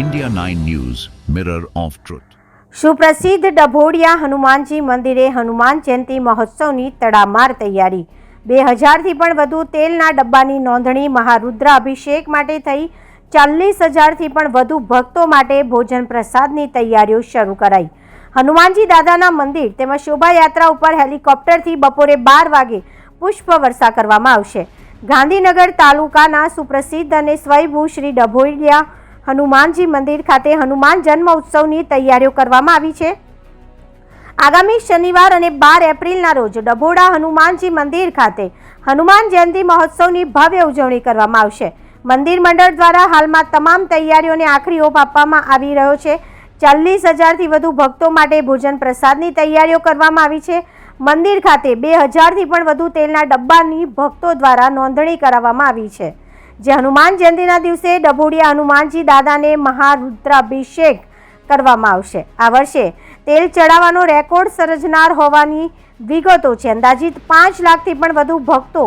India 9 News, Mirror of Truth. સુપ્રસિદ્ધ ડભોડિયા હનુમાનજી મંદિરે હનુમાન જયંતિ મહોત્સવની તડામાર તૈયારી 2000થી પણ વધુ તેલના ડબ્બાની નોંધણી મહારુદ્ર અભિષેક માટે થઈ 40,000થી પણ વધુ ભક્તો માટે ભોજન પ્રસાદની તૈયારીઓ શરૂ કરાઈ। હનુમાનજી દાદાના મંદિર તેમજ શોભાયાત્રા ઉપર હેલિકોપ્ટરથી બપોરે 12 વાગે પુષ્પવર્ષા કરવામાં આવશે। ગાંધીનગર તાલુકાના સુપ્રસિદ્ધ અને સ્વયંભૂ શ્રી ડભોડિયા હનુમાનજી મંદિર ખાતે હનુમાન જન્મ ઉત્સવની તૈયારીઓ કરવામાં આવી છે। આગામી શનિવાર અને 12 એપ્રિલના રોજ ડભોડા હનુમાનજી મંદિર ખાતે હનુમાન જયંતિ મહોત્સવની ભવ્ય ઉજવણી કરવામાં આવશે। મંદિર મંડળ દ્વારા હાલમાં તમામ તૈયારીઓને આખરી ઓપ આપવામાં આવી રહ્યો છે। 40,000થી વધુ ભક્તો માટે ભોજન પ્રસાદની તૈયારીઓ કરવામાં આવી છે। મંદિર ખાતે 2000થી પણ વધુ તેલના ડબ્બાની ભક્તો દ્વારા નોંધણી કરાવવામાં આવી છે, જે હનુમાન જયંતિના દિવસે ડભોડિયા હનુમાનજી દાદાને મહારુદ્રાભિષેક કરવામાં આવશે। આ વર્ષે તેલ ચડાવવાનો રેકોર્ડ સર્જનાર હોવાની વિગતો છે। અંદાજિત 5 લાખથી પણ વધુ ભક્તો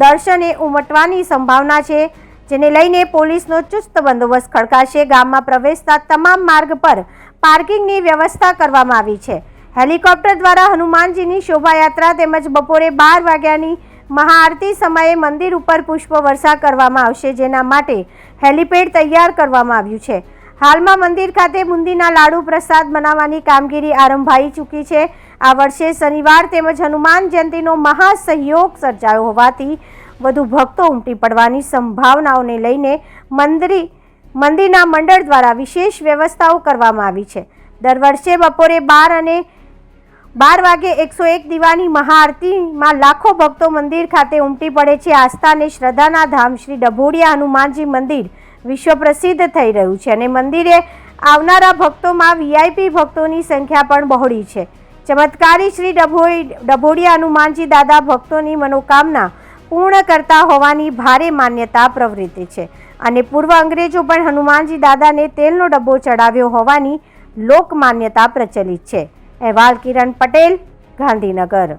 દર્શને ઉમટવાની સંભાવના છે, જેને લઈને પોલીસનો ચુસ્ત બંદોબસ્ત ખડકાશે। ગામમાં પ્રવેશતા તમામ માર્ગ પર પાર્કિંગની વ્યવસ્થા કરવામાં આવી છે। હેલિકોપ્ટર દ્વારા હનુમાનજીની શોભાયાત્રા તેમજ બપોરે 12 વાગ્યાની મહાઆરતી સમયે મંદિર ઉપર પુષ્પવર્ષા કરવામાં આવશે, જેના માટે હેલિપેડ તૈયાર કરવામાં આવ્યું છે। હાલમાં મંદિર ખાતે બુંદીના લાડુ પ્રસાદ બનાવવાની કામગીરી આરંભાઈ ચૂકી છે। આ વર્ષે શનિવાર તેમજ હનુમાન જયંતિનો મહાસહયોગ સર્જાયો હોવાથી વધુ ભક્તો ઉમટી પડવાની સંભાવનાઓને લઈને મંદિરના મંડળ દ્વારા વિશેષ વ્યવસ્થાઓ કરવામાં આવી છે। દર વર્ષે બપોરે 12 વાગે 101 દીવાની મહાઆરતીમાં લાખો ભક્તો મંદિર ખાતે ઉમટી પડે છે। આસ્થા અને શ્રદ્ધાના ધામ શ્રી ડભોડિયા હનુમાનજી મંદિર વિશ્વ પ્રસિદ્ધ થઈ રહ્યું છે અને મંદિરે આવનારા ભક્તોમાં વીઆઈપી ભક્તોની સંખ્યા પણ બહોળી છે। ચમત્કારી શ્રી ડભોડિયા હનુમાનજી દાદા ભક્તોની મનોકામના પૂર્ણ કરતા હોવાની ભારે માન્યતા પ્રવૃત્તિ છે અને પૂર્વ અંગ્રેજો પણ હનુમાનજી દાદાને તેલનો ડબ્બો ચડાવ્યો હોવાની લોક માન્યતા પ્રચલિત છે। અહેવાલ કિરણ પટેલ, ગાંધીનગર।